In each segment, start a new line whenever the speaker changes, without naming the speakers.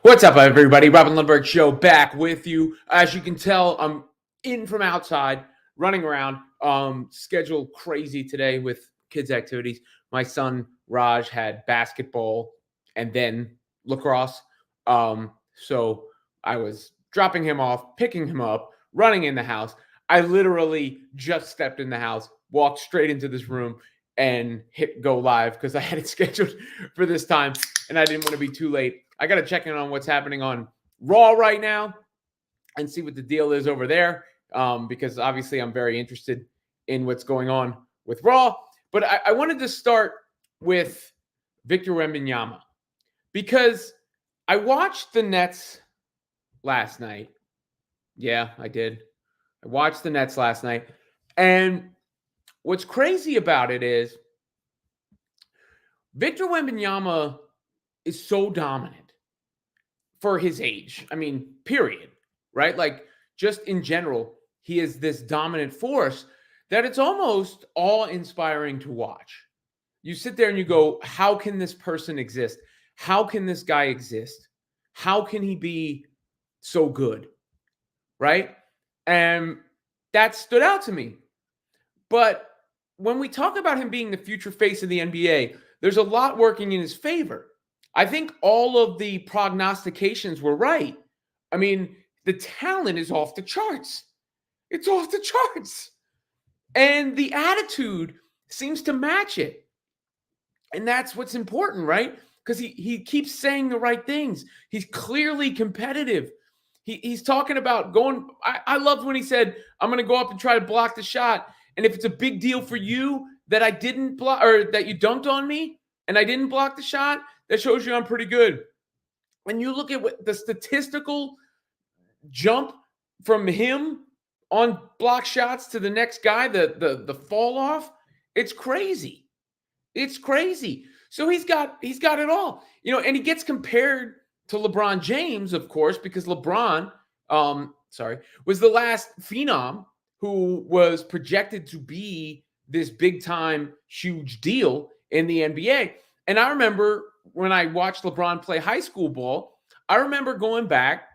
What's up, everybody? Robin Lundberg Show back with you. As you can tell, I'm in from outside, running around. Schedule crazy today with kids' activities. My son Raj had basketball and then lacrosse. So I was dropping him off, picking him up, running in the house. I literally just stepped in the house, walked straight into this room, and hit go live because I had it scheduled for this time, and I didn't want to be too late. I got to check in on what's happening on Raw right now and see what the deal is over there, because obviously I'm very interested in what's going on with Raw. But I wanted to start with Victor Wembanyama because I watched the Nets last night. Yeah, I did. I watched the Nets last night. And what's crazy about it is Victor Wembanyama is so dominant for his age. I mean, period, right? Like, just in general, he is this dominant force that it's almost awe-inspiring to watch. You sit there and you go, how can this person exist? How can this guy exist? How can he be so good, right? And that stood out to me. But when we talk about him being the future face of the NBA, there's a lot working in his favor. I think all of the prognostications were right. I mean, the talent is off the charts. It's off the charts. And the attitude seems to match it. And that's what's important, right? Because he keeps saying the right things. He's clearly competitive. He's talking about going. I loved when he said, I'm going to go up and try to block the shot. And if it's a big deal for you that I didn't block, or that you dunked on me and I didn't block the shot, that shows you I'm pretty good. When you look at what the statistical jump from him on block shots to the next guy, the fall off, it's crazy. It's crazy. So he's got it all. And he gets compared to LeBron James, of course, because LeBron, was the last phenom who was projected to be this big time, huge deal in the NBA. And I remember when I watched LeBron play high school ball, I remember going back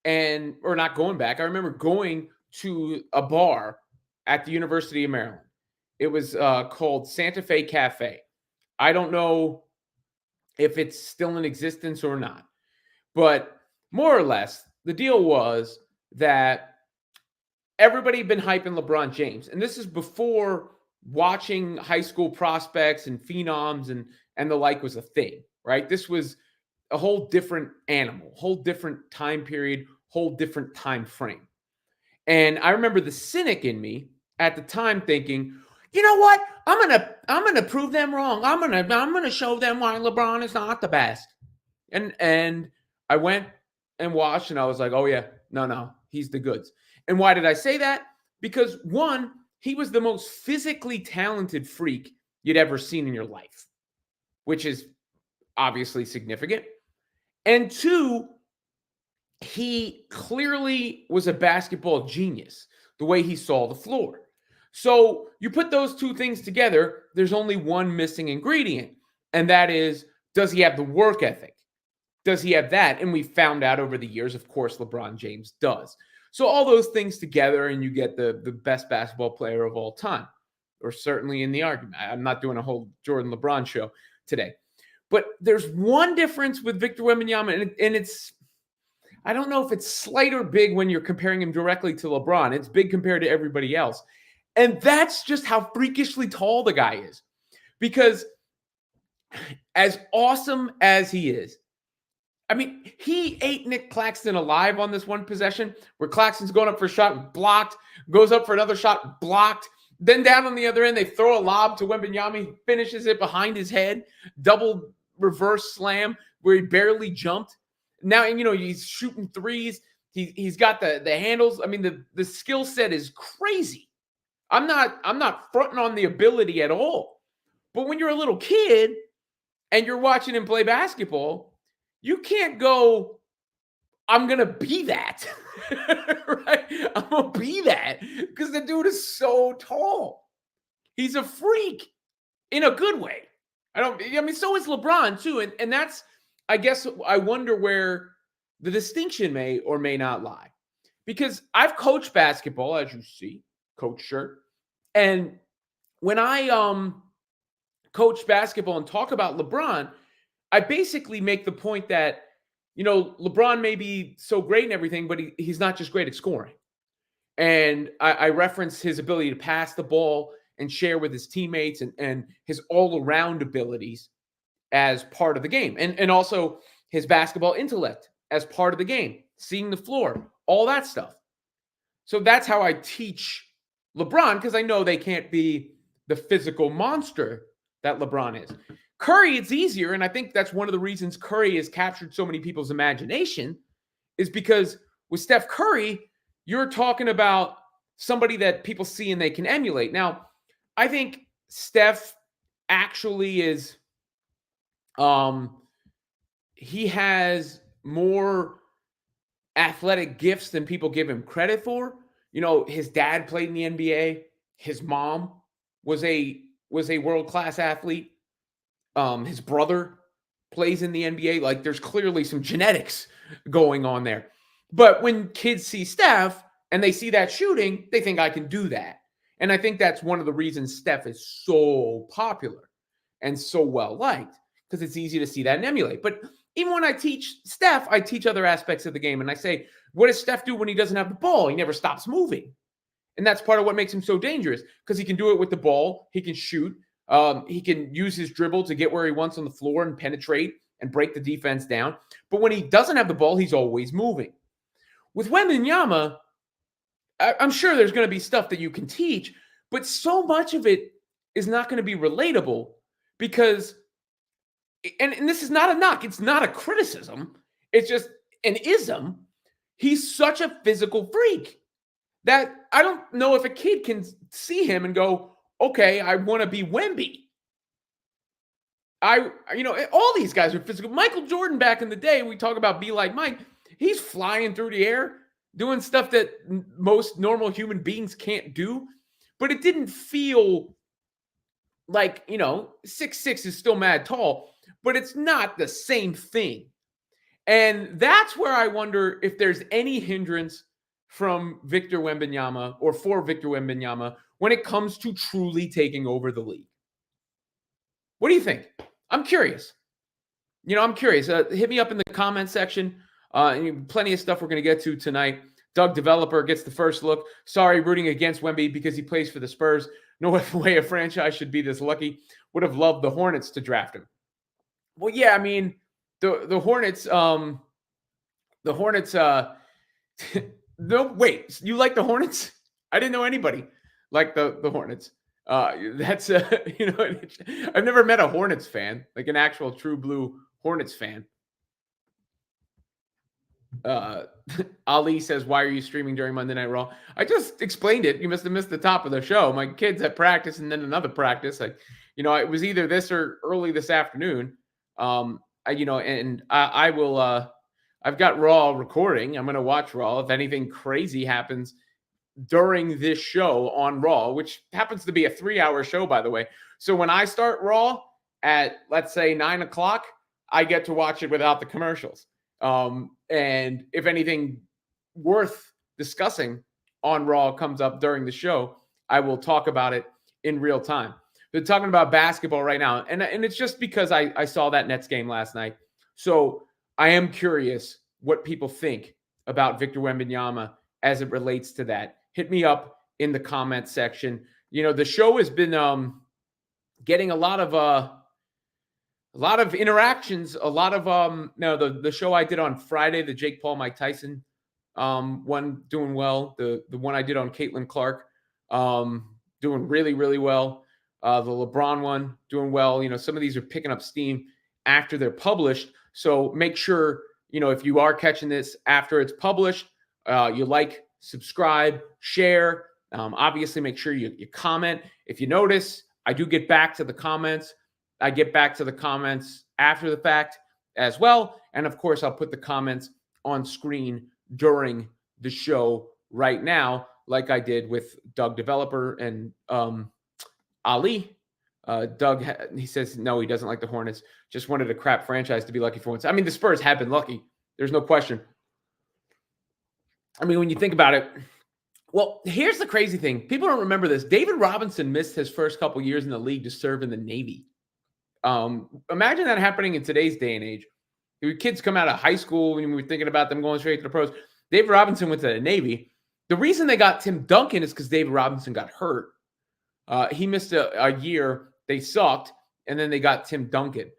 I remember going to a bar at the University of Maryland. It was called Santa Fe Cafe. I don't know if it's still in existence or not, but more or less, the deal was that everybody had been hyping LeBron James. And this is before watching high school prospects and phenoms and the like was a thing, right? This was a whole different animal, whole different time period, whole different time frame. And I remember the cynic in me at the time thinking, you know what? I'm gonna prove them wrong. I'm gonna show them why LeBron is not the best. And I went and watched, and I was like, oh yeah, no, he's the goods. And why did I say that? Because one, he was the most physically talented freak you'd ever seen in your life, which is obviously significant. And two, he clearly was a basketball genius, the way he saw the floor. So you put those two things together, there's only one missing ingredient, and that is, does he have the work ethic? Does he have that? And we found out over the years, of course, LeBron James does. So all those things together, and you get the best basketball player of all time, or certainly in the argument. I'm not doing a whole Jordan LeBron show today. But there's one difference with Victor Wembanyama, and it's, I don't know if it's slight or big when you're comparing him directly to LeBron. It's big compared to everybody else. And that's just how freakishly tall the guy is. Because as awesome as he is, I mean, he ate Nick Claxton alive on this one possession where Claxton's going up for a shot, blocked, goes up for another shot, blocked. Then down on the other end, they throw a lob to Wembanyama. He finishes it behind his head, double reverse slam where he barely jumped. Now, he's shooting threes. He's got the handles. I mean, the skill set is crazy. I'm not fronting on the ability at all. But when you're a little kid and you're watching him play basketball, you can't go, I'm going to be that. Right? I'm going to be that because the dude is so tall. He's a freak in a good way. So is LeBron too. And that's, I guess, I wonder where the distinction may or may not lie. Because I've coached basketball, as you see, coach shirt. And when I coach basketball and talk about LeBron, I basically make the point that, LeBron may be so great and everything, but he's not just great at scoring. And I reference his ability to pass the ball and share with his teammates and his all-around abilities as part of the game. And also his basketball intellect as part of the game, seeing the floor, all that stuff. So that's how I teach LeBron, because I know they can't be the physical monster that LeBron is. Curry, it's easier, and I think that's one of the reasons Curry has captured so many people's imagination, is because with Steph Curry, you're talking about somebody that people see and they can emulate. Now, I think Steph actually is, he has more athletic gifts than people give him credit for. His dad played in the NBA. His mom was a world-class athlete. His brother plays in the NBA. Like, there's clearly some genetics going on there. But when kids see Steph and they see that shooting, they think I can do that. And I think that's one of the reasons Steph is so popular and so well-liked, because it's easy to see that and emulate. But even when I teach Steph, I teach other aspects of the game. And I say, what does Steph do when he doesn't have the ball? He never stops moving. And that's part of what makes him so dangerous, because he can do it with the ball. He can shoot. He can use his dribble to get where he wants on the floor and penetrate and break the defense down. But when he doesn't have the ball, he's always moving. With Wembanyama, I'm sure there's going to be stuff that you can teach, but so much of it is not going to be relatable, because, and this is not a knock, it's not a criticism, it's just an ism. He's such a physical freak that I don't know if a kid can see him and go, okay, I want to be Wemby. All these guys are physical. Michael Jordan back in the day, we talk about be like Mike. He's flying through the air, doing stuff that most normal human beings can't do. But it didn't feel like, 6'6" is still mad tall, but it's not the same thing. And that's where I wonder if there's any hindrance from Victor Wembanyama, or for Victor Wembanyama, when it comes to truly taking over the league. What do you think? I'm curious. I'm curious. Hit me up in the comment section. Plenty of stuff we're going to get to tonight. Doug Developer gets the first look. Sorry, rooting against Wemby because he plays for the Spurs. No way a franchise should be this lucky. Would have loved the Hornets to draft him. Well, yeah, I mean, the Hornets, no, wait, you like the Hornets? I didn't know anybody liked the Hornets. That's I've never met a Hornets fan, like an actual true blue Hornets fan. Ali says, why are you streaming during Monday Night Raw? I just explained it. You must have missed the top of the show. My kids at practice and then another practice. It was either this or early this afternoon. I will, I've got Raw recording. I'm going to watch Raw. If anything crazy happens during this show on Raw, which happens to be a 3-hour show, by the way. So when I start Raw at, let's say, 9 o'clock, I get to watch it without the commercials. And if anything worth discussing on Raw comes up during the show, I will talk about it in real time. But talking about basketball right now, and it's just because I saw that Nets game last night. So I am curious what people think about Victor Wembanyama as it relates to that. Hit me up in the comment section. The show has been getting a lot of interactions, a lot of the show I did on Friday, the Jake Paul, Mike Tyson one, doing well. The one I did on Caitlin Clark, doing really, really well. The LeBron one, doing well. Some of these are picking up steam after they're published. So make sure, if you are catching this after it's published, you like, subscribe, share. Obviously, make sure you comment. If you notice, I do get back to the comments. I get back to the comments after the fact as well. And of course, I'll put the comments on screen during the show right now, like I did with Doug Developer and Ali. Doug, he says, no, he doesn't like the Hornets. Just wanted a crap franchise to be lucky for once. I mean, the Spurs have been lucky. There's no question. I mean, when you think about it, well, here's the crazy thing. People don't remember this. David Robinson missed his first couple years in the league to serve in the Navy. Imagine that happening in today's day and age. Kids come out of high school and we're thinking about them going straight to the pros. David Robinson went to the Navy. The reason they got Tim Duncan is because David Robinson got hurt. He missed a year. They sucked. And then they got Tim Duncan.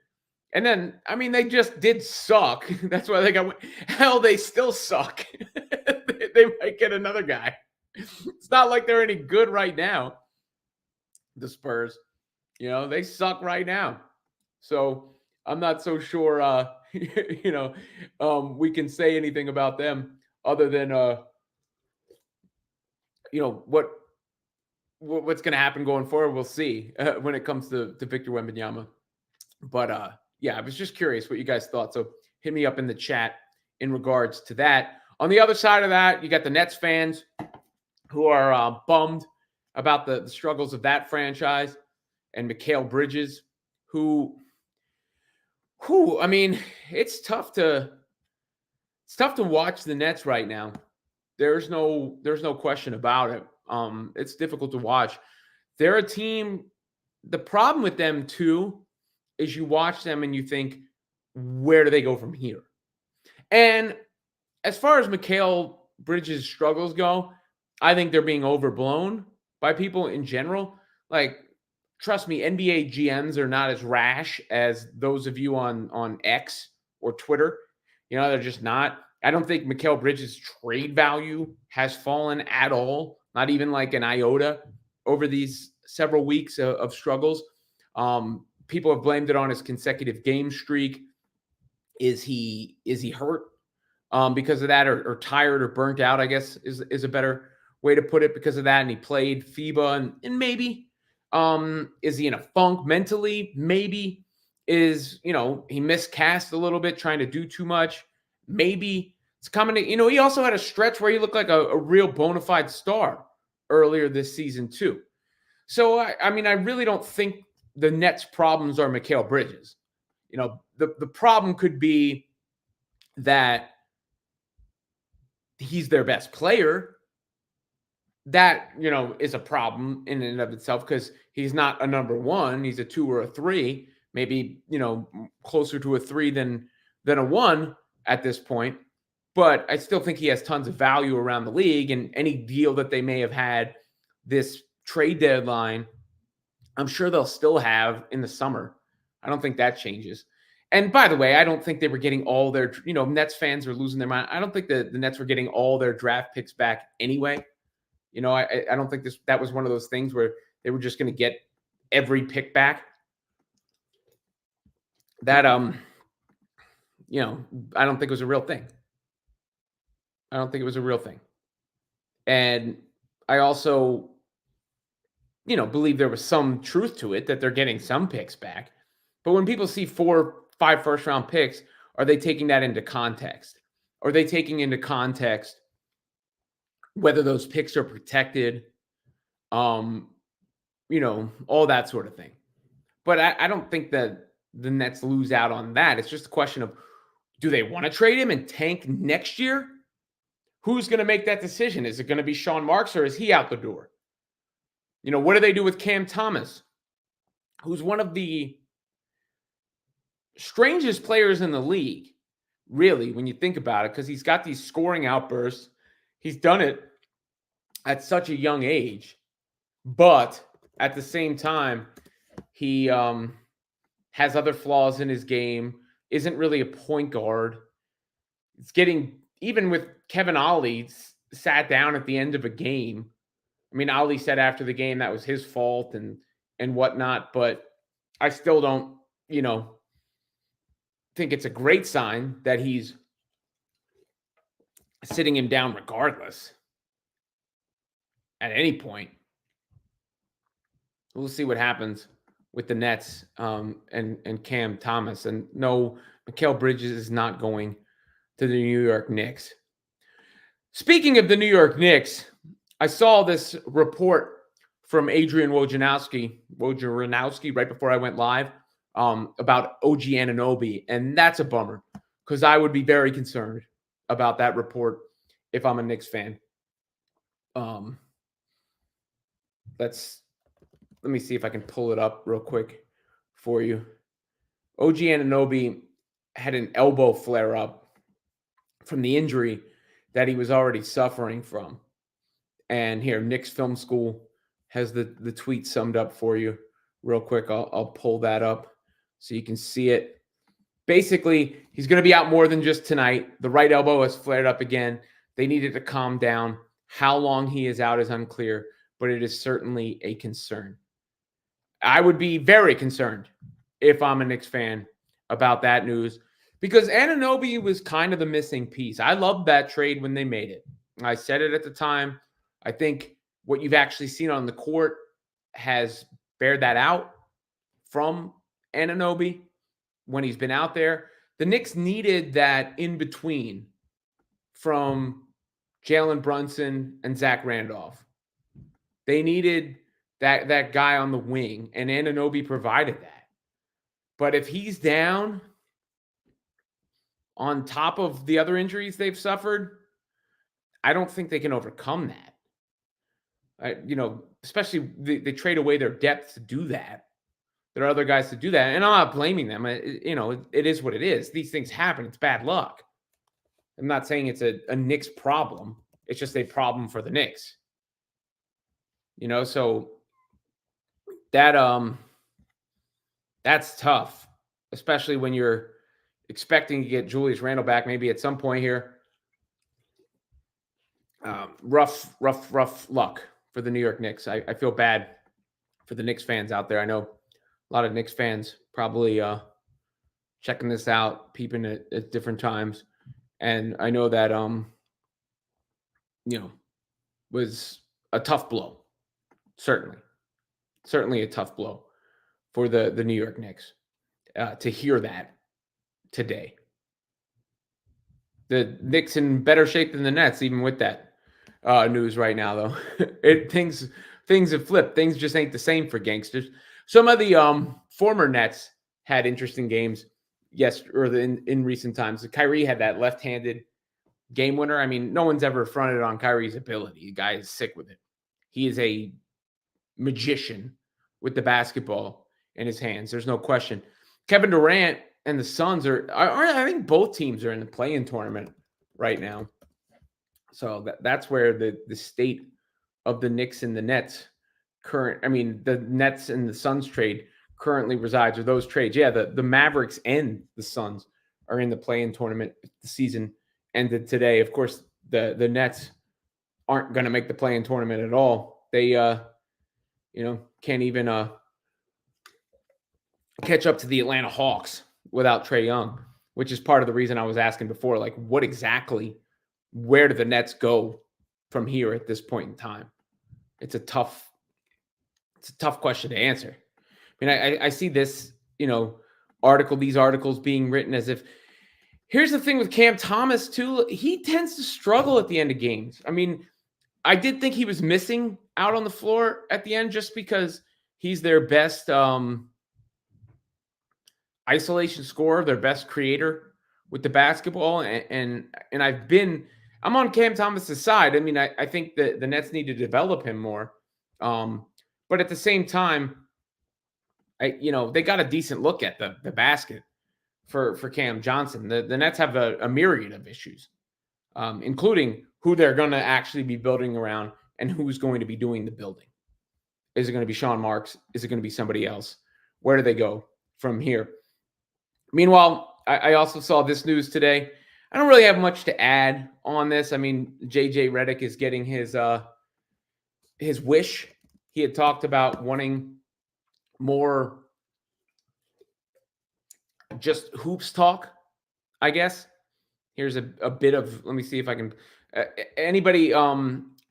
And then, I mean, they just did suck. That's why they got, hell, they still suck. They might get another guy. It's not like they're any good right now. The Spurs, they suck right now. So I'm not so sure, we can say anything about them other than, what's going to happen going forward. We'll see when it comes to Victor Wembanyama. But yeah, I was just curious what you guys thought. So hit me up in the chat in regards to that. On the other side of that, you got the Nets fans who are bummed about the struggles of that franchise, and Mikal Bridges, who I mean, it's tough to watch the Nets right now. There's no question about it. It's difficult to watch. They're a team. The problem with them too is you watch them and you think, where do they go from here? And as far as Mikal Bridges' struggles go, I think they're being overblown by people in general. Like, trust me, NBA GMs are not as rash as those of you on X or Twitter. They're just not. I don't think Mikal Bridges' trade value has fallen at all, not even like an iota over these several weeks of struggles. People have blamed it on his consecutive game streak. Is he hurt because of that, or tired or burnt out, I guess is a better way to put it, because of that. And he played FIBA and maybe is he in a funk mentally? Maybe. Is he miscast a little bit trying to do too much? Maybe. It's coming to, he also had a stretch where he looked like a real bona fide star earlier this season too. So I mean, I really don't think the Nets' problems are Mikal Bridges. The problem could be that he's their best player. That, is a problem in and of itself, because he's not a number one. He's a 2 or a 3, maybe, closer to a 3 than a 1 at this point. But I still think he has tons of value around the league, and any deal that they may have had this trade deadline, I'm sure they'll still have in the summer. I don't think that changes. And by the way, I don't think they were getting all their, Nets fans are losing their mind. I don't think the Nets were getting all their draft picks back anyway. I don't think that was one of those things where they were just going to get every pick back. That, I don't think it was a real thing. I don't think it was a real thing. And I also, believe there was some truth to it, that they're getting some picks back. But when people see 4, 5 first-round picks, are they taking that into context? Are they taking into context whether those picks are protected? All that sort of thing. But I don't think that the Nets lose out on that. It's just a question of, do they want to trade him and tank next year? Who's going to make that decision? Is it going to be Sean Marks, or is he out the door? What do they do with Cam Thomas, who's one of the strangest players in the league, really, when you think about it, because he's got these scoring outbursts. He's done it at such a young age, but at the same time, he has other flaws in his game, isn't really a point guard. It's getting, even with Kevin Ollie sat down at the end of a game. I mean, Ollie said after the game that was his fault and whatnot, but I still don't, think it's a great sign that he's sitting him down regardless at any point. We'll see what happens with the Nets and Cam Thomas. And no, Mikal Bridges is not going to the New York Knicks. Speaking of the New York Knicks, I saw this report from Adrian Wojnarowski right before I went live about OG Anunoby, and that's a bummer because I would be very concerned about that report if I'm a Knicks fan. Let me see if I can pull it up real quick for you. OG Anunoby had an elbow flare-up from the injury that he was already suffering from. And here, Knicks Film School has the tweet summed up for you real quick. I'll pull that up so you can see it. Basically, he's going to be out more than just tonight. The right elbow has flared up again. They needed to calm down. How long he is out is unclear, but it is certainly a concern. I would be very concerned if I'm a Knicks fan about that news, because Anunoby was kind of the missing piece. I loved that trade when they made it. I said it at the time. I think what you've actually seen on the court has bared that out from Anunoby when he's been out there. The Knicks needed that in between from Jalen Brunson and Zach Randolph. They needed that guy on the wing, and Anunoby provided that. But if he's down on top of the other injuries they've suffered, I don't think they can overcome that. Especially they trade away their depth to do that. There are other guys to do that, and I'm not blaming them. It is what it is. These things happen. It's bad luck. I'm not saying it's a Knicks problem. It's just a problem for the Knicks. So that's tough, especially when you're expecting to get Julius Randle back maybe at some point here. Rough luck for the New York Knicks. I feel bad for the Knicks fans out there. I know a lot of Knicks fans probably checking this out, peeping at different times. And I know that, was a tough blow. Certainly a tough blow for the New York Knicks to hear that today. The Knicks in better shape than the Nets, even with that news right now, though. Things have flipped. Things just ain't the same for gangsters. Some of the former Nets had interesting games in recent times. Kyrie had that left-handed game winner. I mean, no one's ever fronted on Kyrie's ability. The guy is sick with it. He is a magician with the basketball in his hands. There's no question. Kevin Durant and the Suns I think both teams are in the play-in tournament right now. So that's where the state of the Knicks and the Nets the Nets and the Suns trade currently resides, or those trades. Yeah, the Mavericks and the Suns are in the play-in tournament. The season ended today. Of course, the Nets aren't going to make the play-in tournament at all. They can't even catch up to the Atlanta Hawks without Trae Young, which is part of the reason I was asking before, like, where do the Nets go from here at this point in time? It's a tough question to answer. I mean, I see this, these articles being written as if, here's the thing with Cam Thomas too. He tends to struggle at the end of games. I mean, I did think he was missing out on the floor at the end just because he's their best isolation scorer, their best creator with the basketball. And I'm on Cam Thomas's side. I mean, I think that the Nets need to develop him more. But at the same time, they got a decent look at the basket for Cam Johnson. The Nets have a myriad of issues, including who they're going to actually be building around and who's going to be doing the building. Is it going to be Sean Marks? Is it going to be somebody else? Where do they go from here? Meanwhile, I also saw this news today. I don't really have much to add on this. I mean, JJ Redick is getting his wish. He had talked about wanting more just hoops talk, I guess. Here's a bit of, let me see if I can, anybody,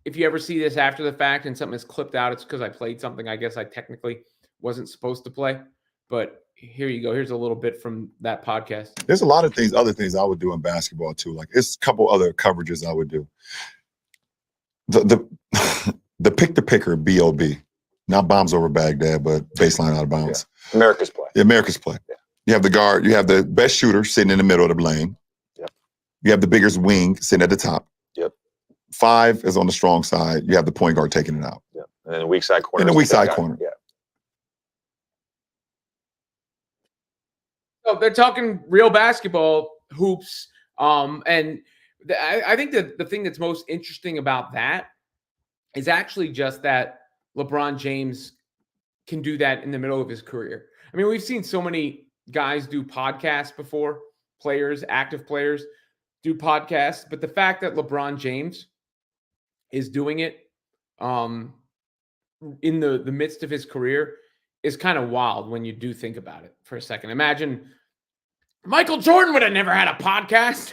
if you ever see this after the fact and something is clipped out, it's because I played something I guess I technically wasn't supposed to play. But here you go. Here's a little bit from that podcast.
There's a lot of other things I would do in basketball too. Like, it's a couple other coverages I would do. The pick the picker, B.O.B. Not bombs over Baghdad, but baseline out of bounds.
Yeah. America's play.
Yeah, America's play. Yeah. You have the guard. You have the best shooter sitting in the middle of the lane. You have the biggest wing sitting at the top.
Yep.
5 is on the strong side. You have the point guard taking it out.
Yeah. And then the weak side corner.
In the
is
weak
big
side
guy.
corner.
Yeah.
So they're talking real basketball hoops. And I think that the thing that's most interesting about that is actually just that LeBron James can do that in the middle of his career. I mean, we've seen so many guys do podcasts before, players, active players do podcasts, but the fact that LeBron James is doing it in the midst of his career is kind of wild when you do think about it for a second. Imagine Michael Jordan would have never had a podcast.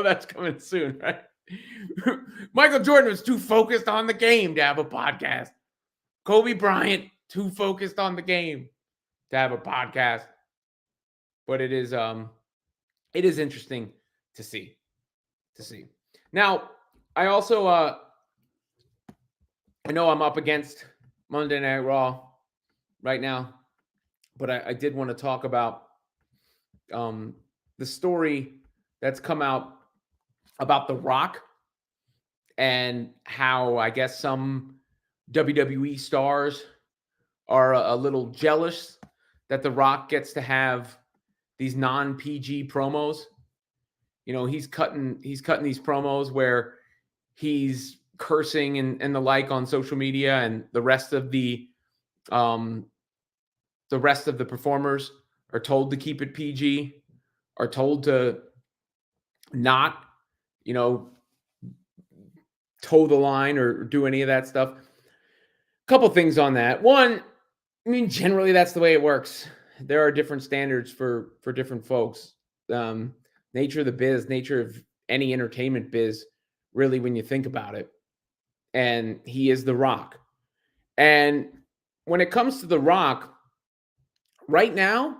That's coming soon, right? Michael Jordan was too focused on the game to have a podcast. Kobe Bryant, too focused on the game to have a podcast. But it is interesting to see. Now, I also I know I'm up against Monday Night Raw right now, but I did want to talk about the story that's come out about The Rock and how I guess some WWE stars are a little jealous that The Rock gets to have these non-PG promos. He's cutting these promos where he's cursing and the like on social media, and the rest of the performers are told to keep it PG, are told to not, toe the line or do any of that stuff. A couple things on that. One, I mean, generally that's the way it works. There are different standards for different folks. Nature of the biz, nature of any entertainment biz, really, when you think about it. And he is The Rock. And when it comes to The Rock, right now,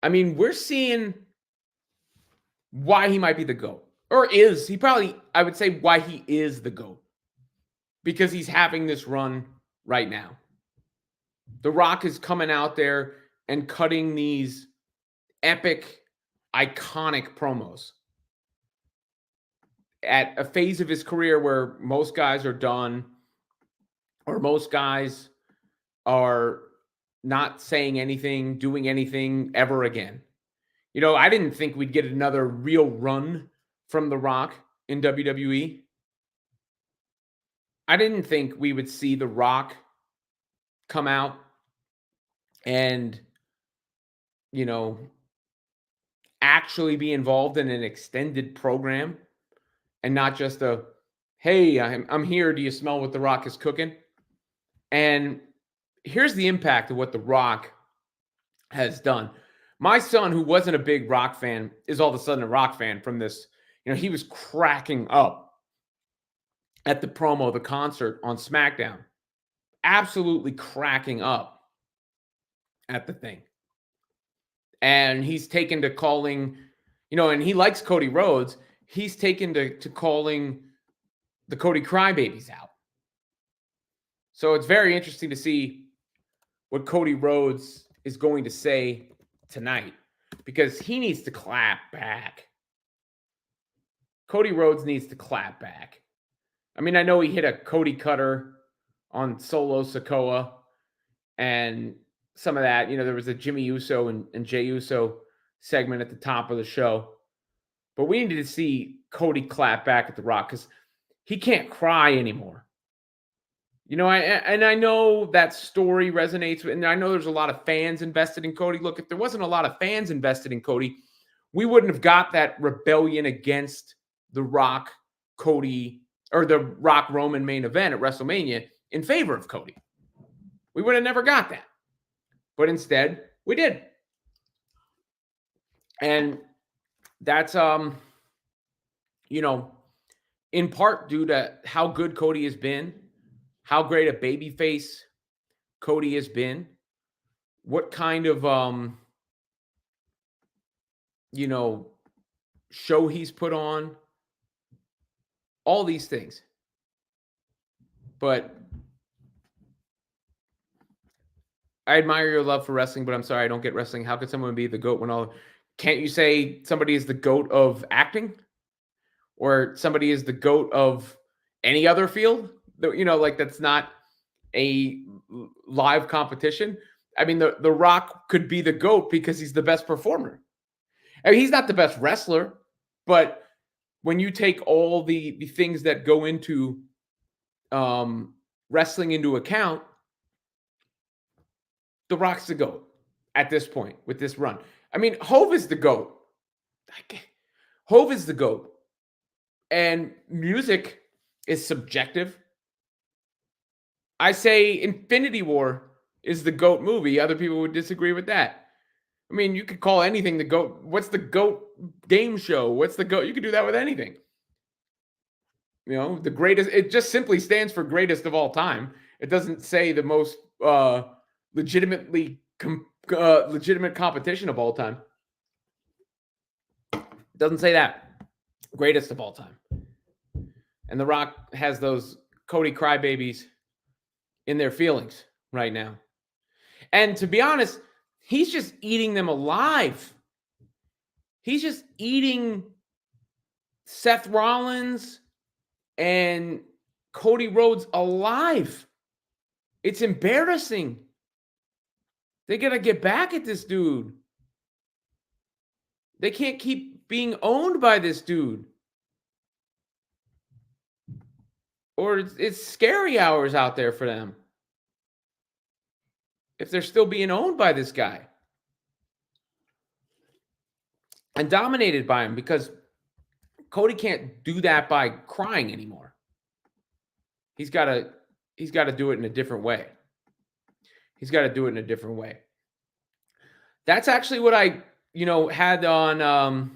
I mean, we're seeing why he might be the GOAT. Or is. He probably, I would say, why he is the GOAT. Because he's having this run right now. The Rock is coming out there and cutting these epic, iconic promos at a phase of his career where most guys are done, or most guys are not saying anything, doing anything ever again. I didn't think we'd get another real run from The Rock in WWE. I didn't think we would see The Rock come out and, actually be involved in an extended program and not just a, hey, I'm here. Do you smell what The Rock is cooking? And here's the impact of what The Rock has done. My son, who wasn't a big Rock fan, is all of a sudden a Rock fan from this. He was cracking up at the promo, the concert on SmackDown. Absolutely cracking up at the thing. And he's taken to calling, and he likes Cody Rhodes. He's taken to calling the Cody Crybabies out. So it's very interesting to see what Cody Rhodes is going to say tonight, because he needs to clap back. Cody Rhodes needs to clap back. I mean, I know he hit a Cody cutter on Solo Sikoa and some of that. There was a Jimmy Uso and Jey Uso segment at the top of the show. But we needed to see Cody clap back at The Rock, because he can't cry anymore. I know that story resonates with, and I know there's a lot of fans invested in Cody. Look, if there wasn't a lot of fans invested in Cody, we wouldn't have got that rebellion against The Rock, Cody, or the Rock Roman main event at WrestleMania in favor of Cody. We would have never got that. But instead, we did. And that's, in part due to how good Cody has been, how great a babyface Cody has been, what kind of, show he's put on, all these things. But I admire your love for wrestling, but I'm sorry, I don't get wrestling. How could someone be the GOAT when all can't you say somebody is the GOAT of acting, or somebody is the GOAT of any other field? Like that's not a live competition. I mean, the Rock could be the GOAT because he's the best performer. I mean, he's not the best wrestler, but when you take all the things that go into wrestling into account, the Rock's the GOAT at this point with this run. I mean, Hove is the GOAT. Hove is the GOAT. And music is subjective. I say Infinity War is the GOAT movie. Other people would disagree with that. I mean, you could call anything the GOAT. What's the GOAT game show? What's the GOAT? You could do that with anything. The greatest. It just simply stands for greatest of all time. It doesn't say the most legitimate competition of all time. It doesn't say that. Greatest of all time. And The Rock has those Cody crybabies in their feelings right now. And to be honest, he's just eating them alive. He's just eating Seth Rollins and Cody Rhodes alive. It's embarrassing. They got to get back at this dude. They can't keep being owned by this dude. Or it's scary hours out there for them if they're still being owned by this guy and dominated by him, because Cody can't do that by crying anymore. He's got to do it in a different way. He's got to do it in a different way. That's actually what I, had on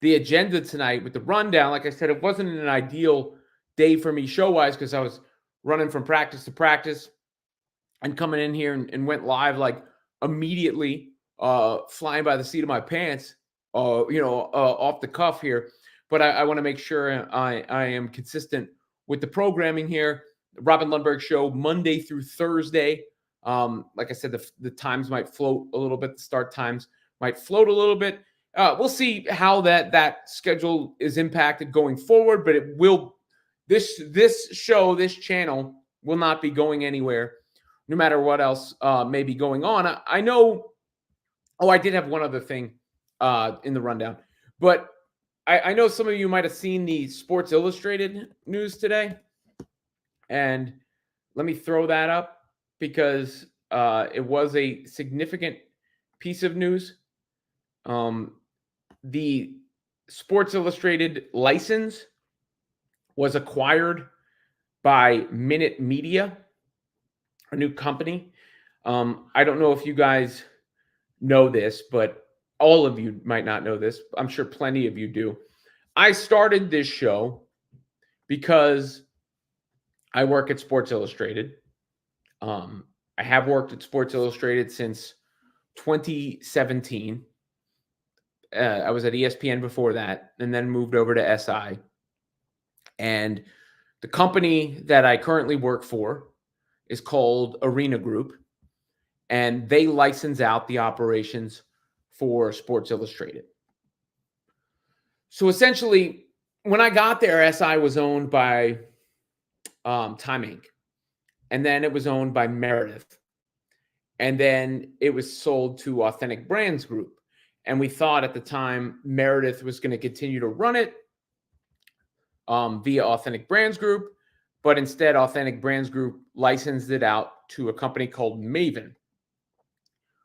the agenda tonight with the rundown. Like I said, it wasn't an ideal day for me show-wise because I was running from practice to practice and coming in here and went live like immediately, flying by the seat of my pants, off the cuff here. But I want to make sure I am consistent with the programming here. Robin Lundberg Show, Monday through Thursday. Like I said, the times might float a little bit. The start times might float a little bit. We'll see how that schedule is impacted going forward, but it will. This show, this channel will not be going anywhere, no matter what else may be going on. I know. Oh, I did have one other thing in the rundown, but I know some of you might have seen the Sports Illustrated news today, and let me throw that up because it was a significant piece of news. The Sports Illustrated license was acquired by Minute Media, a new company. I don't know if you guys know this, but all of you might not know this. I'm sure plenty of you do. I started this show because I work at Sports Illustrated. I have worked at Sports Illustrated since 2017. I was at ESPN before that, and then moved over to SI. And the company that I currently work for is called Arena Group, and they license out the operations for Sports Illustrated. So essentially, when I got there, SI was owned by Time Inc., and then it was owned by Meredith, and then it was sold to Authentic Brands Group. And we thought at the time Meredith was going to continue to run it via Authentic Brands Group, but instead Authentic Brands Group licensed it out to a company called Maven,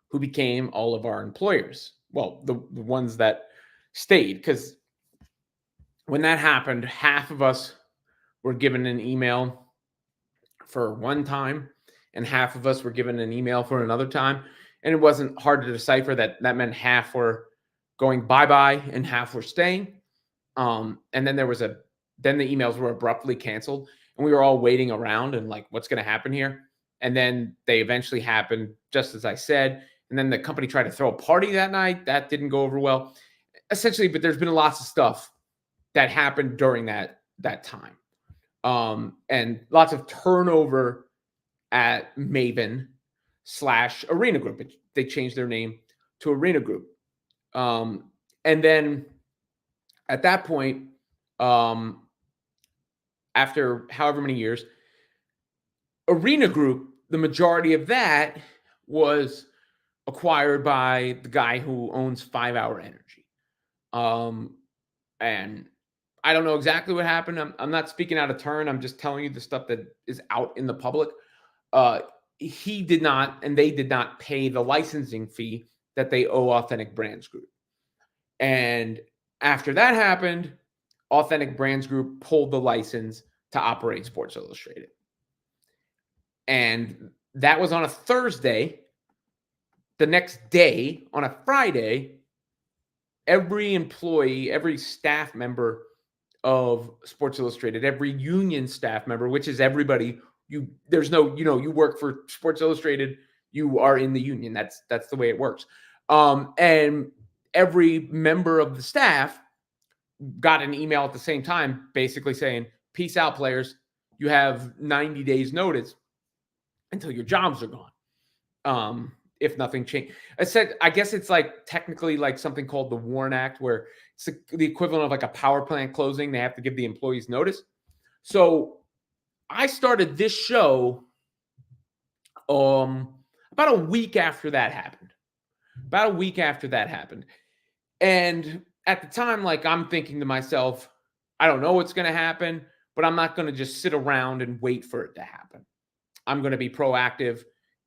who became all of our employers. Well, the ones that stayed, because when that happened, half of us were given an email for one time, and half of us were given an email for another time. And it wasn't hard to decipher that meant half were going bye-bye and half were staying. And then then the emails were abruptly canceled, and we were all waiting around and like, what's going to happen here? And then they eventually happened, just as I said. And then the company tried to throw a party that night. That didn't go over well. Essentially, but there's been lots of stuff that happened during that time. And lots of turnover at Maven / Arena Group. They changed their name to Arena Group. And then at that point, after however many years, Arena Group, the majority of that was acquired by the guy who owns 5 Hour Energy. And I don't know exactly what happened. I'm not speaking out of turn. I'm just telling you the stuff that is out in the public. He did not, and they did not pay the licensing fee that they owe Authentic Brands Group. And after that happened, Authentic Brands Group pulled the license to operate Sports Illustrated. And that was on a Thursday. The next day, on a Friday, every employee, every staff member of Sports Illustrated, every union staff member, which is everybody, there's no, you work for Sports Illustrated, you are in the union. That's the way it works. And every member of the staff got an email at the same time, basically saying, peace out, players. You have 90 days notice until your jobs are gone. If nothing changed. I guess it's like technically like something called the WARN Act, where it's the equivalent of like a power plant closing. They have to give the employees notice. So I started this show about a week after that happened. And at the time, like, I'm thinking to myself, I don't know what's going to happen, but I'm not going to just sit around and wait for it to happen. I'm going to be proactive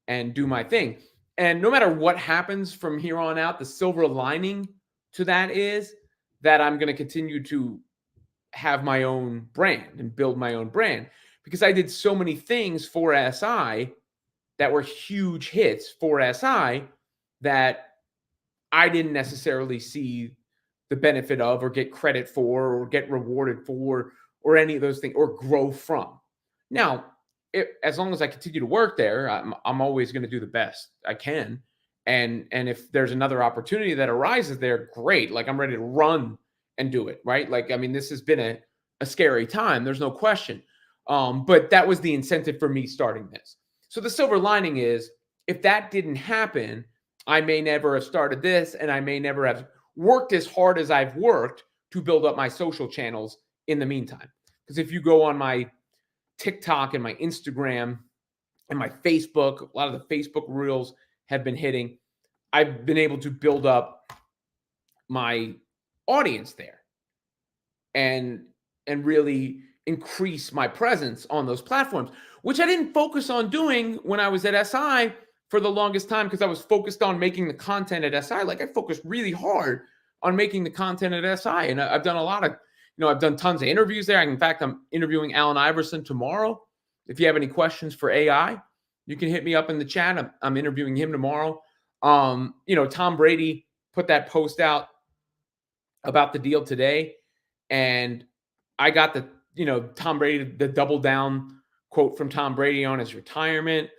and do my thing. And no matter what happens from here on out, the silver lining to that is that I'm going to continue to have my own brand and build my own brand, because I did so many things for SI that were huge hits for SI that I didn't necessarily see the benefit of, or get credit for, or get rewarded for, or any of those things, or grow from. Now, as long as I continue to work there, I'm always going to do the best I can. And if there's another opportunity that arises there, great. Like, I'm ready to run and do it, right? Like, I mean, this has been a scary time. There's no question. But that was the incentive for me starting this. So the silver lining is, if that didn't happen, I may never have started this, and I may never have worked as hard as I've worked to build up my social channels in the meantime. Because if you go on my TikTok and my Instagram and my Facebook, a lot of the Facebook reels have been hitting. I've been able to build up my audience there and really increase my presence on those platforms, which I didn't focus on doing when I was at SI for the longest time, because I was focused on making the content at SI. Like, I focused really hard on making the content at SI, and I've done a lot of, I've done tons of interviews there. In fact, I'm interviewing Allen Iverson tomorrow. If you have any questions for AI, you can hit me up in the chat. I'm interviewing him tomorrow. Tom Brady put that post out about the deal today, and I got the, Tom Brady, the double down quote from Tom Brady on his retirement.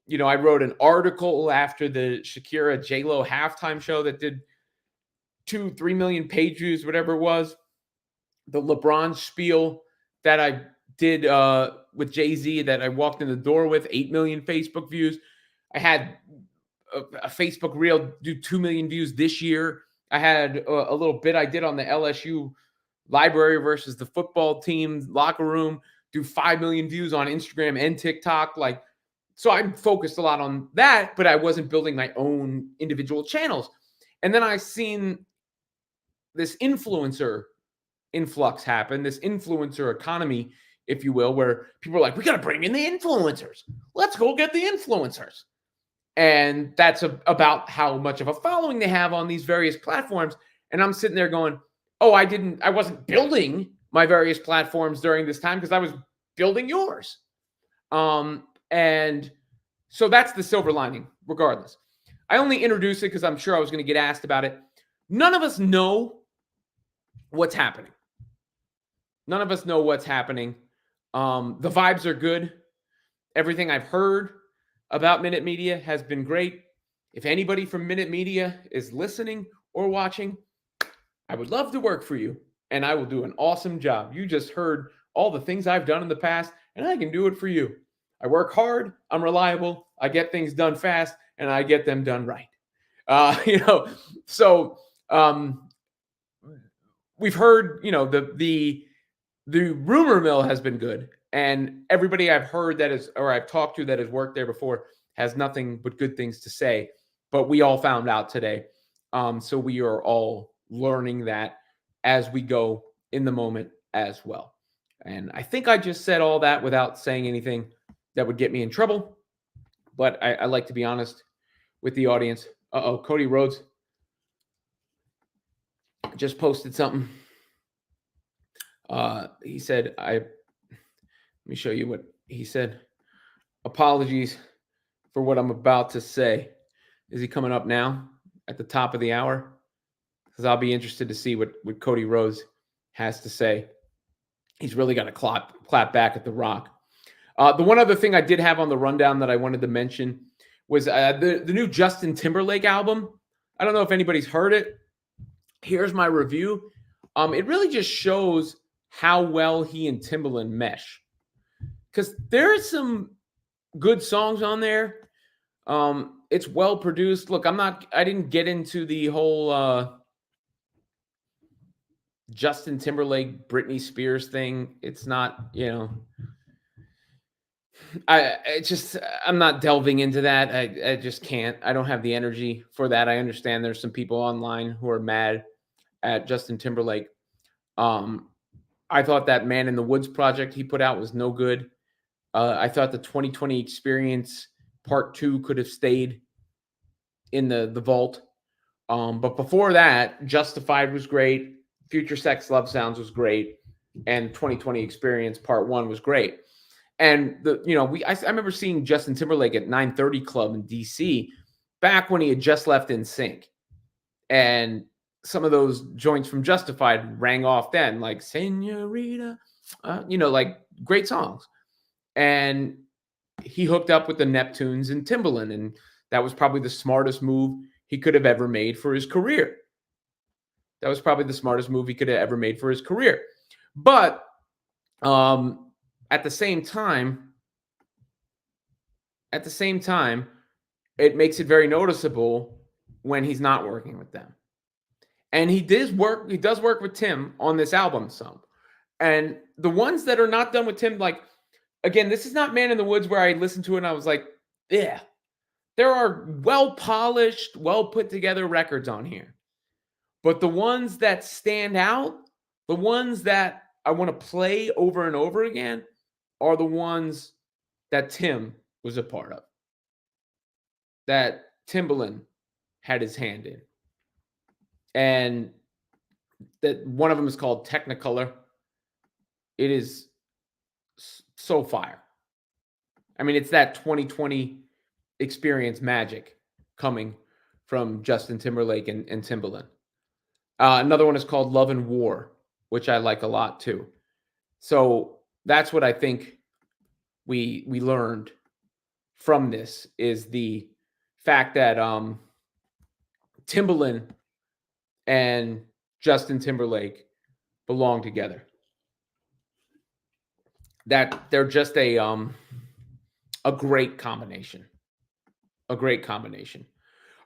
I wrote an article after the Shakira J-Lo halftime show that did 2-3 million page views, whatever it was. The LeBron spiel that I did with Jay-Z, that I walked in the door with, 8 million Facebook views. I had a Facebook reel do 2 million views this year. I had a little bit I did on the LSU library versus the football team locker room do 5 million views on Instagram and TikTok. Like, so I focused a lot on that, but I wasn't building my own individual channels. And then I seen this influencer influx happen, this influencer economy, if you will, where people are like, we got to bring in the influencers. Let's go get the influencers. And that's about how much of a following they have on these various platforms. And I'm sitting there going, oh, I wasn't building my various platforms during this time because I was building yours. And so that's the silver lining, regardless. I only introduced it because I'm sure I was going to get asked about it. None of us know what's happening. None of us know what's happening. The vibes are good. Everything I've heard about Minute Media has been great. If anybody from Minute Media is listening or watching, I would love to work for you, and I will do an awesome job. You just heard all the things I've done in the past, and I can do it for you. I work hard, I'm reliable, I get things done fast, and I get them done right. So We've heard, the rumor mill has been good, and everybody I've heard that is, or I've talked to that has worked there before, has nothing but good things to say. But we all found out today, so we are all learning that as we go in the moment as well. And I think I just said all that without saying anything that would get me in trouble. But I like to be honest with the audience. Cody Rhodes just posted something. He said, let me show you what he said. Apologies for what I'm about to say. Is he coming up now at the top of the hour? Because I'll be interested to see what Cody Rhodes has to say. He's really got to clap back at The Rock. The one other thing I did have on the rundown that I wanted to mention was the new Justin Timberlake album. I don't know if anybody's heard it. Here's my review. It really just shows how well he and Timbaland mesh. Because there are some good songs on there. It's well produced. Look, I didn't get into the whole Justin Timberlake, Britney Spears thing. It's not, I'm not delving into that. I just can't. I don't have the energy for that. I understand there's some people online who are mad at Justin Timberlake. I thought that Man in the Woods project he put out was no good. I thought the 2020 Experience Part 2 could have stayed in the vault. But before that, Justified was great. Future Sex Love Sounds was great. And 2020 Experience Part 1 was great. And I remember seeing Justin Timberlake at 930 Club in DC back when he had just left NSYNC. And some of those joints from Justified rang off then, like Senorita, like great songs. And he hooked up with the Neptunes and Timbaland, and that was probably the smartest move he could have ever made for his career. But at the same time, it makes it very noticeable when he's not working with them. And he does work with Tim on this album some. And the ones that are not done with Tim, like, again, this is not Man in the Woods where I listened to it and I was like, yeah. There are well-polished, well-put-together records on here. But the ones that stand out, the ones that I want to play over and over again, are the ones that Tim was a part of. That Timbaland had his hand in. And that one of them is called Technicolor. It is so fire. I mean, it's that 2020 Experience magic coming from Justin Timberlake and Timbaland. Another one is called Love and War, which I like a lot too. So that's what I think we learned from this, is the fact that Timbaland and Justin Timberlake belong together. That they're just a great combination. A great combination.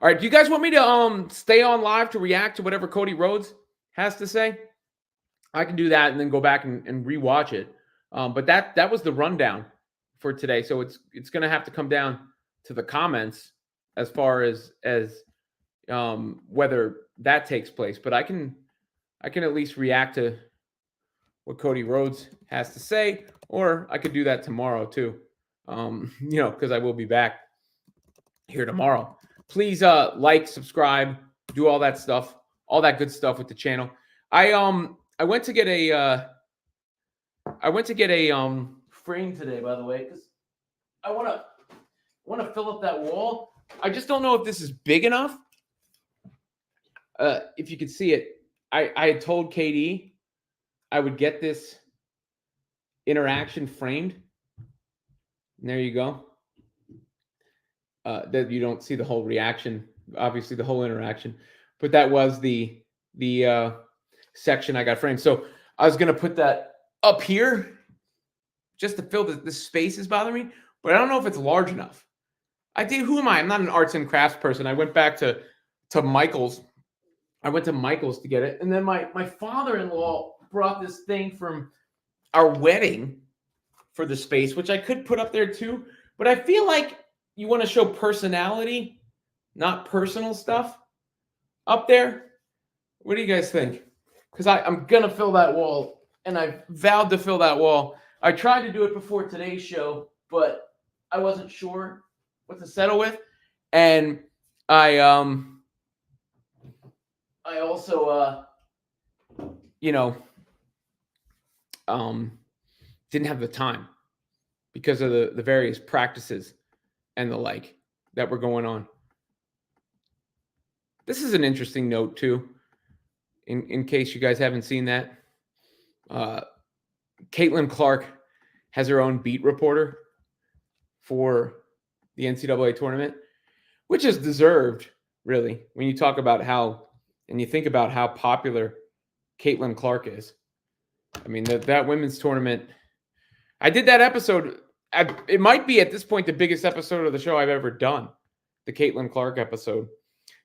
All right, do you guys want me to stay on live to react to whatever Cody Rhodes has to say? I can do that and then go back and rewatch it. But that was the rundown for today. So it's going to have to come down to the comments as far as whether that takes place. But I can at least react to what Cody Rhodes has to say, or I could do that tomorrow too. Because I will be back here tomorrow. Please like, subscribe, do all that stuff, all that good stuff with the channel. I went to get a frame today, by the way, because I want to fill up that wall. I just don't know if this is big enough. If you could see it, I had told KD I would get this interaction framed. And there you go. That you don't see the whole reaction, obviously the whole interaction, but that was the section I got framed. So I was going to put that up here just to fill the space is bothering me, but I don't know if it's large enough. Who am I? I'm not an arts and crafts person. I went back to Michael's I went to Michael's to get it. And then my father-in-law brought this thing from our wedding for the space, which I could put up there too. But I feel like you want to show personality, not personal stuff up there. What do you guys think? Because I'm going to fill that wall, and I vowed to fill that wall. I tried to do it before today's show, but I wasn't sure what to settle with. And I also, didn't have the time because of the various practices and the like that were going on. This is an interesting note too, in case you guys haven't seen that. Caitlin Clark has her own beat reporter for the NCAA tournament, which is deserved, really, when you talk about how, and you think about how popular Caitlin Clark is. I mean, that women's tournament, I did that episode. It might be at this point the biggest episode of the show I've ever done, the Caitlin Clark episode.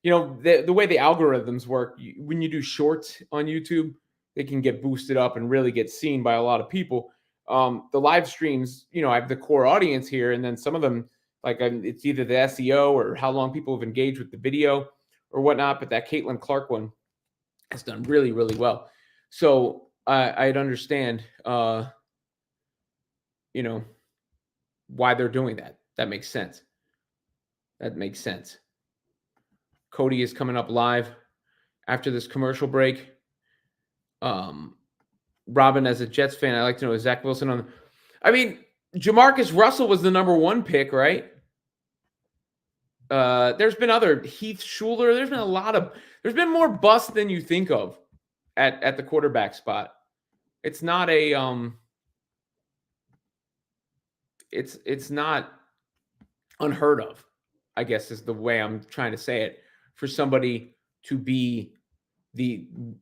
You know, the way the algorithms work, when you do shorts on YouTube, they can get boosted up and really get seen by a lot of people. The live streams, I have the core audience here, and then some of them, like it's either the SEO or how long people have engaged with the video or whatnot. But that Caitlin Clark one has done really, really well. So I'd understand, why they're doing that. That makes sense. Cody is coming up live after this commercial break. Robin, as a Jets fan, I'd like to know, is Zach Wilson on? Jamarcus Russell was the number 1 pick, right? There's been other Heath Schuler. There's been more busts than you think of at the quarterback spot. It's not a it's not unheard of, I guess is the way I'm trying to say it, for somebody to be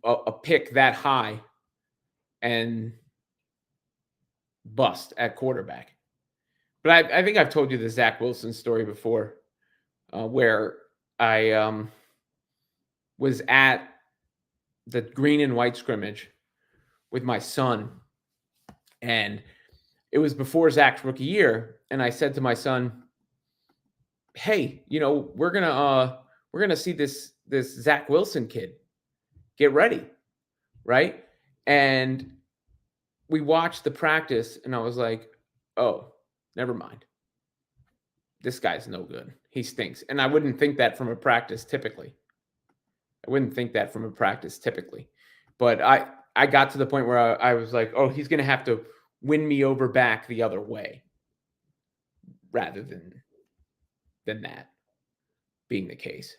a pick that high and bust at quarterback. But I think I've told you the Zach Wilson story before, where I was at the green and white scrimmage with my son, and it was before Zach's rookie year, and I said to my son, "Hey, we're gonna see this Zach Wilson kid. Get ready," right? And we watched the practice, and I was like, "Oh, never mind. This guy's no good. He stinks." And I wouldn't think that from a practice typically. But I got to the point where I was like, "Oh, he's gonna have to win me over back the other way," rather than that being the case.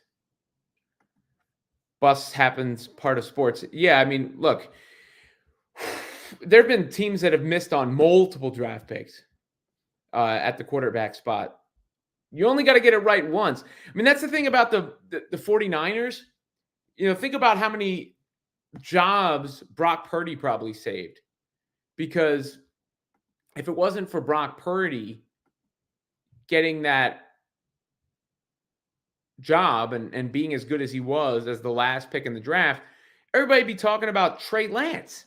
Bust happens, part of sports. Yeah, look, there have been teams that have missed on multiple draft picks at the quarterback spot. You only got to get it right once. That's the thing about the 49ers. Think about how many jobs Brock Purdy probably saved. Because if it wasn't for Brock Purdy getting that job and being as good as he was as the last pick in the draft, everybody'd be talking about Trey Lance.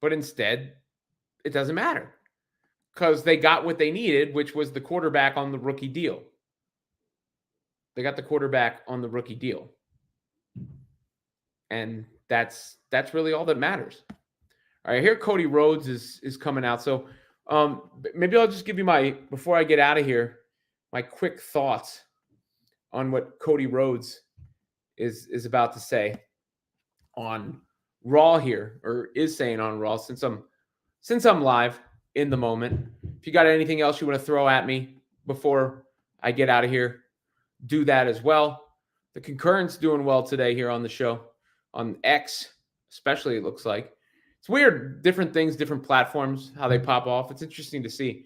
But instead, it doesn't matter because they got what they needed, which was the quarterback on the rookie deal. They got the quarterback on the rookie deal. And that's really all that matters. All right, here Cody Rhodes is coming out. So maybe I'll just give you before I get out of here, my quick thoughts on what Cody Rhodes is about to say on Raw here, or is saying on Raw, since I'm live in the moment. If you got anything else you want to throw at me before I get out of here, do that as well. The concurrence doing well today here on the show, on X especially, it looks like. It's weird, different things, different platforms, how they pop off. It's interesting to see,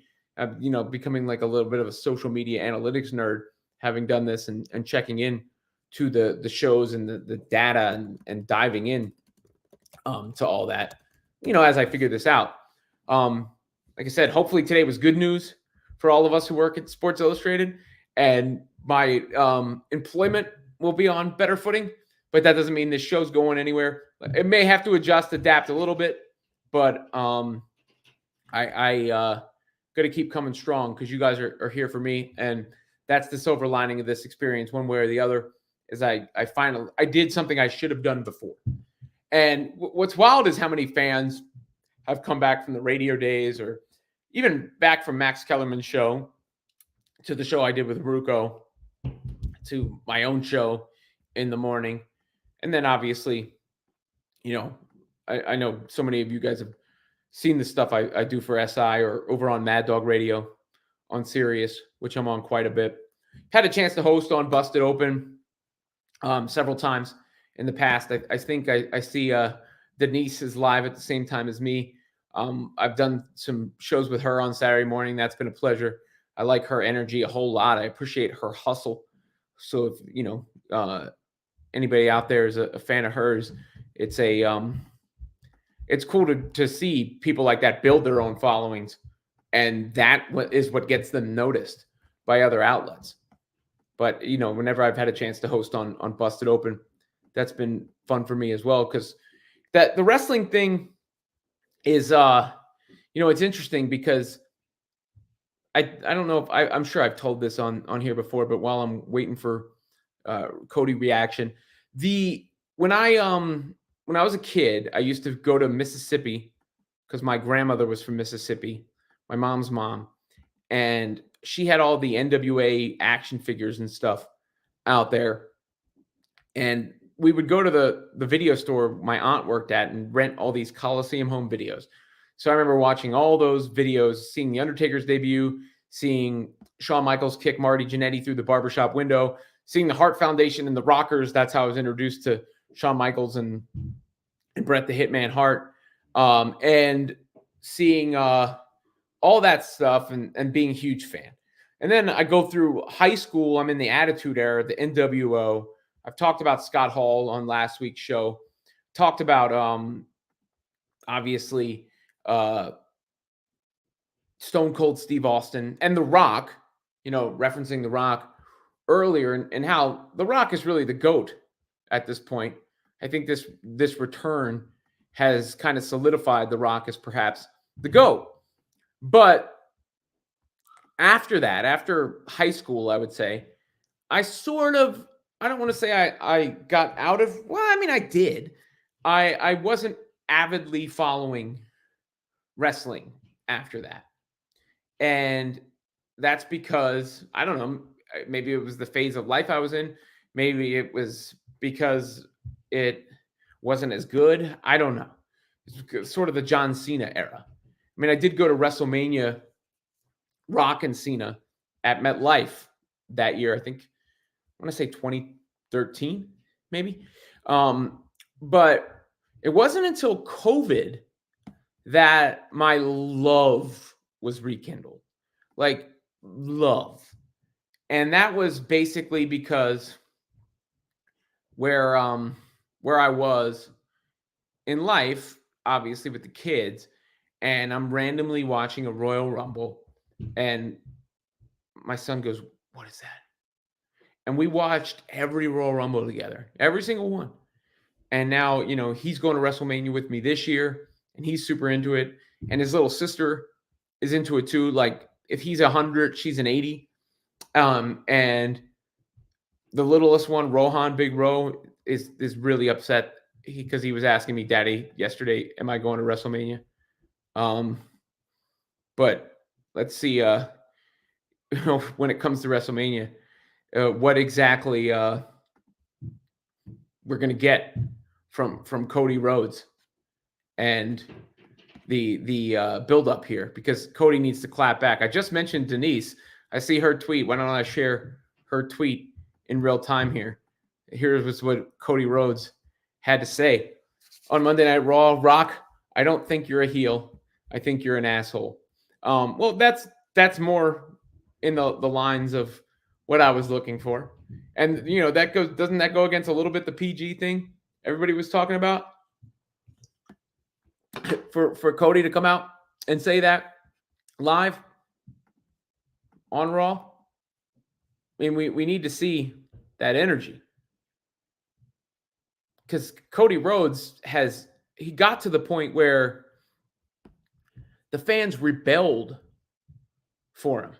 becoming like a little bit of a social media analytics nerd, having done this and checking in to the shows and the data and diving in to all that, as I figure this out. Like I said, hopefully today was good news for all of us who work at Sports Illustrated, and my employment will be on better footing. but that doesn't mean this show's going anywhere. It may have to adjust, adapt a little bit, but I got to keep coming strong because you guys are here for me, and that's the silver lining of this experience, one way or the other. Is I finally did something I should have done before, and what's wild is how many fans have come back from the radio days, or even back from Max Kellerman's show to the show I did with Ruco, to my own show in the morning, and then obviously, I know so many of you guys have seen the stuff I do for SI or over on Mad Dog Radio on Sirius, which I'm on quite a bit. Had a chance to host on Busted Open several times in the past. I think I see Denise is live at the same time as me. I've done some shows with her on Saturday morning. That's been a pleasure. I like her energy a whole lot. I appreciate her hustle. So if anybody out there is a fan of hers, it's cool to see people like that build their own followings, and that is what gets them noticed by other outlets. But whenever I've had a chance to host on Busted Open, that's been fun for me as well, because the wrestling thing is it's interesting because I don't know if I'm sure I've told this on here before, but while I'm waiting for Cody reaction, when I was a kid, I used to go to Mississippi because my grandmother was from Mississippi, my mom's mom, and she had all the NWA action figures and stuff out there. And we would go to the video store my aunt worked at and rent all these Coliseum home videos. So I remember watching all those videos, seeing The Undertaker's debut, seeing Shawn Michaels kick Marty Jannetty through the barbershop window, seeing the Hart Foundation and the Rockers. That's how I was introduced to Shawn Michaels and Bret the Hitman Hart, and seeing all that stuff and being a huge fan. And then I go through high school. I'm in the Attitude Era, the NWO. I've talked about Scott Hall on last week's show. Talked about obviously Stone Cold Steve Austin and The Rock, referencing The Rock earlier, and how The Rock is really the GOAT at this point. I think this return has kind of solidified The Rock as perhaps the GOAT. But after that, after high school, I would say, I don't want to say I got out of, well, I mean, I did. I wasn't avidly following wrestling after that. And that's because, I don't know, maybe it was the phase of life I was in. Maybe it was because it wasn't as good. I don't know. It's sort of the John Cena era. I mean, I did go to WrestleMania, Rock and Cena at MetLife that year. I think, I want to say 2013, maybe. But it wasn't until COVID that my love was rekindled. Like, love. And that was basically because where I was in life, obviously with the kids, and I'm randomly watching a Royal Rumble, and my son goes, "What is that?" And we watched every Royal Rumble together, every single one. And now, he's going to WrestleMania with me this year, and he's super into it. And his little sister is into it too. Like, if he's 100, she's an 80. And the littlest one, Rohan, Big Ro, is really upset because he was asking me, "Daddy, yesterday, am I going to WrestleMania?" But let's see, when it comes to WrestleMania, what exactly we're going to get from Cody Rhodes and the build up here, because Cody needs to clap back. I just mentioned Denise. I see her tweet. Why don't I share her tweet in real time here? Here's what Cody Rhodes had to say on Monday Night Raw. "Rock, I don't think you're a heel. I think you're an asshole." Well, that's more in the lines of what I was looking for. And doesn't that go against a little bit the PG thing everybody was talking about? For Cody to come out and say that live on Raw, I mean, we need to see that energy. because Cody Rhodes he got to the point where the fans rebelled for him.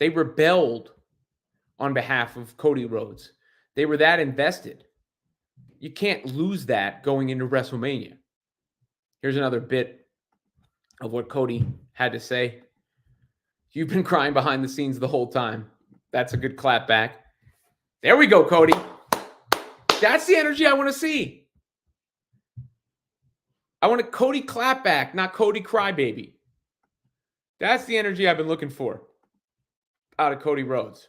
They rebelled on behalf of Cody Rhodes. They were that invested. You can't lose that going into WrestleMania. Here's another bit of what Cody had to say. You've been crying behind the scenes the whole time. That's a good clap back. There we go, Cody. That's the energy I want to see. I want a Cody clap back, not Cody crybaby. That's the energy I've been looking for out of Cody Rhodes.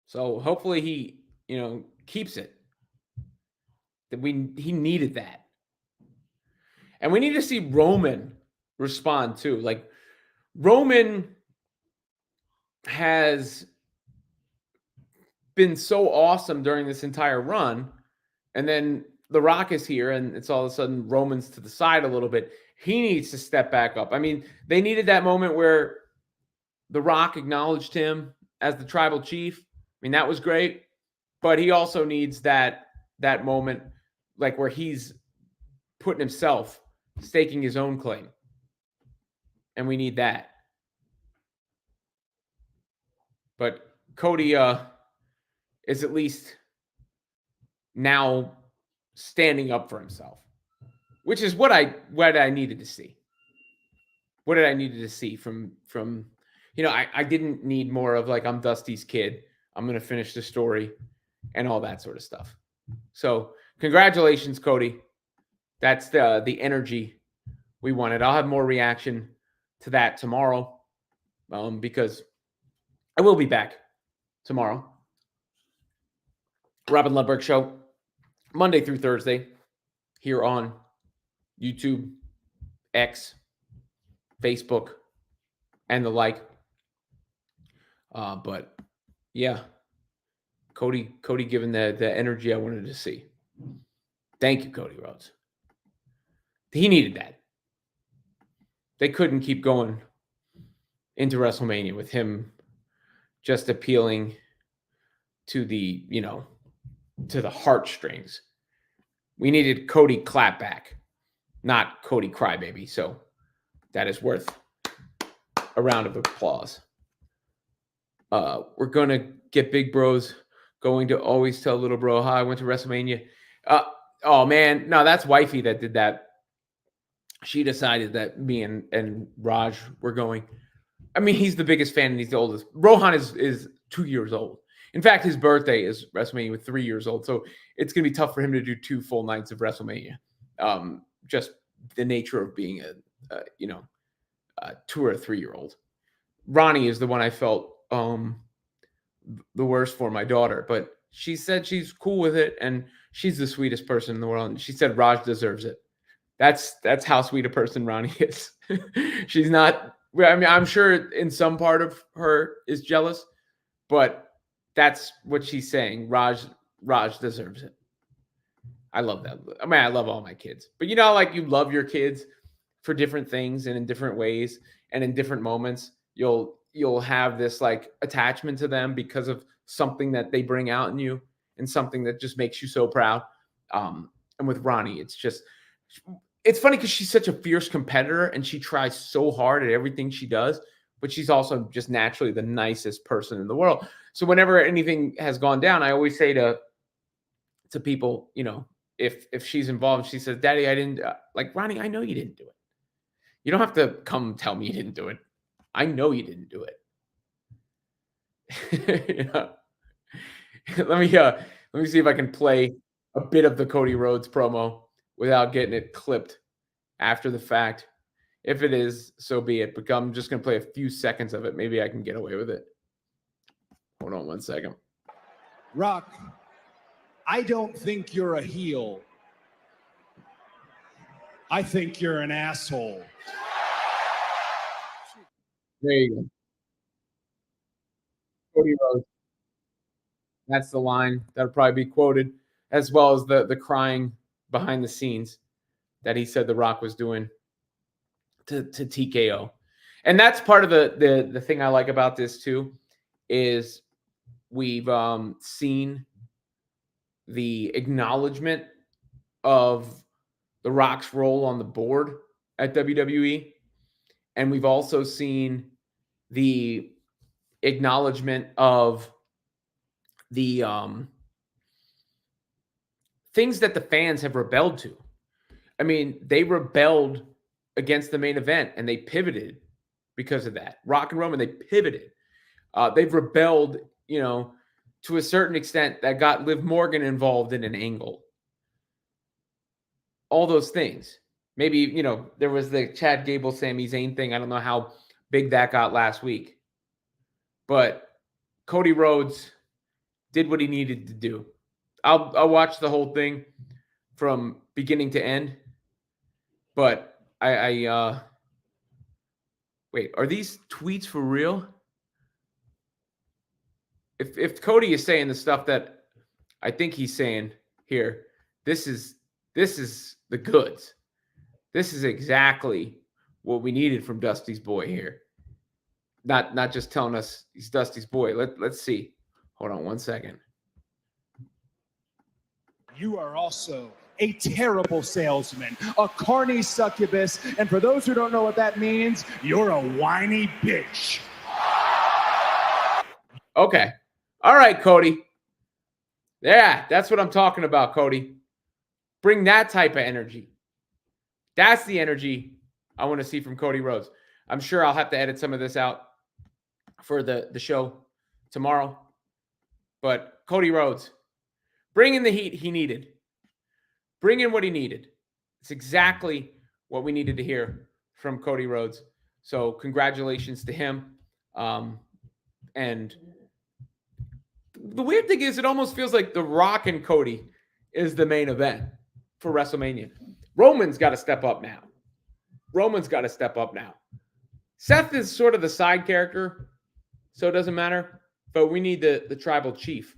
So hopefully he, keeps it. He needed that. And we need to see Roman respond too. Like, Roman has been so awesome during this entire run, and then The Rock is here, and it's all of a sudden Roman's to the side a little bit. He needs to step back up. I mean, they needed that moment where The Rock acknowledged him as the tribal chief. I mean, that was great, but he also needs that moment, like where he's putting himself, staking his own claim. And we need that. But Cody is at least now standing up for himself, which is what I needed to see. What did I needed to see from I didn't need more of like, I'm Dusty's kid, I'm going to finish the story and all that sort of stuff. So congratulations, Cody. That's the energy we wanted. I'll have more reaction to that tomorrow because I will be back tomorrow. Robin Lundberg Show, Monday through Thursday, here on YouTube, X, Facebook, and the like. But yeah, Cody giving the energy I wanted to see. Thank you, Cody Rhodes. He needed that. They couldn't keep going into WrestleMania with him just appealing to the, to the heartstrings. We needed Cody clapback, not Cody crybaby. So that is worth a round of applause. We're going to get Big Bros going to always tell little bro how I went to WrestleMania. Oh, man. No, that's wifey that did that. She decided that me and Raj were going. I mean, he's the biggest fan and he's the oldest. Rohan is 2 years old. In fact, his birthday is WrestleMania with 3 years old. So it's going to be tough for him to do 2 full nights of WrestleMania. Just the nature of being a 2 or 3 year old. Ronnie is the one I felt the worst for, my daughter, but she said she's cool with it and she's the sweetest person in the world. And she said Raj deserves it. That's how sweet a person Ronnie is. She's not, I mean, I'm sure in some part of her is jealous, but that's what she's saying. Raj deserves it. I love that. I mean, I love all my kids, but like you love your kids for different things and in different ways and in different moments. You'll have this like attachment to them because of something that they bring out in you and something that just makes you so proud. And with Ronnie, it's funny because she's such a fierce competitor and she tries so hard at everything she does, but she's also just naturally the nicest person in the world. So whenever anything has gone down, I always say to people, if she's involved, she says, Daddy, I didn't like Ronnie. I know you didn't do it. You don't have to come tell me you didn't do it. I know you didn't do it. Let me see if I can play a bit of the Cody Rhodes promo without getting it clipped after the fact. If it is, so be it. But I'm just going to play a few seconds of it. Maybe I can get away with it. Hold on 1 second.
Rock, I don't think you're a heel. I think you're an asshole.
There you go. Cody Rhodes. That's the line that'll probably be quoted, as well as the crying behind the scenes that he said The Rock was doing to TKO. And that's part of the thing I like about this too, is we've seen the acknowledgement of The Rock's role on the board at WWE. And we've also seen the acknowledgement of the things that the fans have rebelled to. I mean, they rebelled against the main event and they pivoted because of that. Rock and Roman, they pivoted. They've rebelled, to a certain extent that got Liv Morgan involved in an angle. All those things. Maybe, there was the Chad Gable, Sami Zayn thing. I don't know how big that got last week. But Cody Rhodes did what he needed to do. I'll watch the whole thing from beginning to end. But I wait, are these tweets for real? If Cody is saying the stuff that I think he's saying here, this is the goods. This is exactly what we needed from Dusty's boy here. Not just telling us he's Dusty's boy. Let's see. Hold on one second.
You are also a terrible salesman, a carny succubus, and for those who don't know what that means, you're a whiny bitch.
Okay. All right, Cody. Yeah, that's what I'm talking about, Cody. Bring that type of energy. That's the energy I want to see from Cody Rhodes. I'm sure I'll have to edit some of this out for the show tomorrow. But Cody Rhodes, bring in the heat he needed. Bring in what he needed. It's exactly what we needed to hear from Cody Rhodes. So congratulations to him. And the weird thing is, it almost feels like The Rock and Cody is the main event for WrestleMania. Roman's got to step up now. Seth is sort of the side character, so it doesn't matter. But we need the tribal chief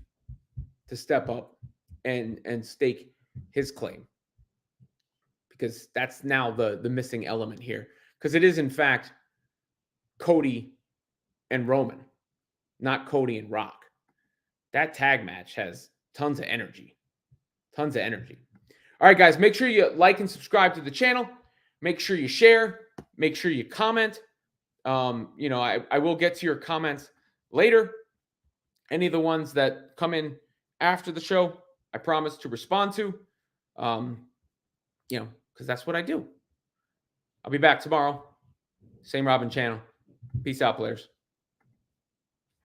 to step up and stake his claim, because that's now the missing element here. Because it is, in fact, Cody and Roman, not Cody and Rock. That tag match has tons of energy. All right, guys, make sure you like and subscribe to the channel. Make sure you share. Make sure you comment. I will get to your comments later. Any of the ones that come in after the show, I promise to respond to. Because that's what I do. I'll be back tomorrow. Same Robin channel. Peace out, players.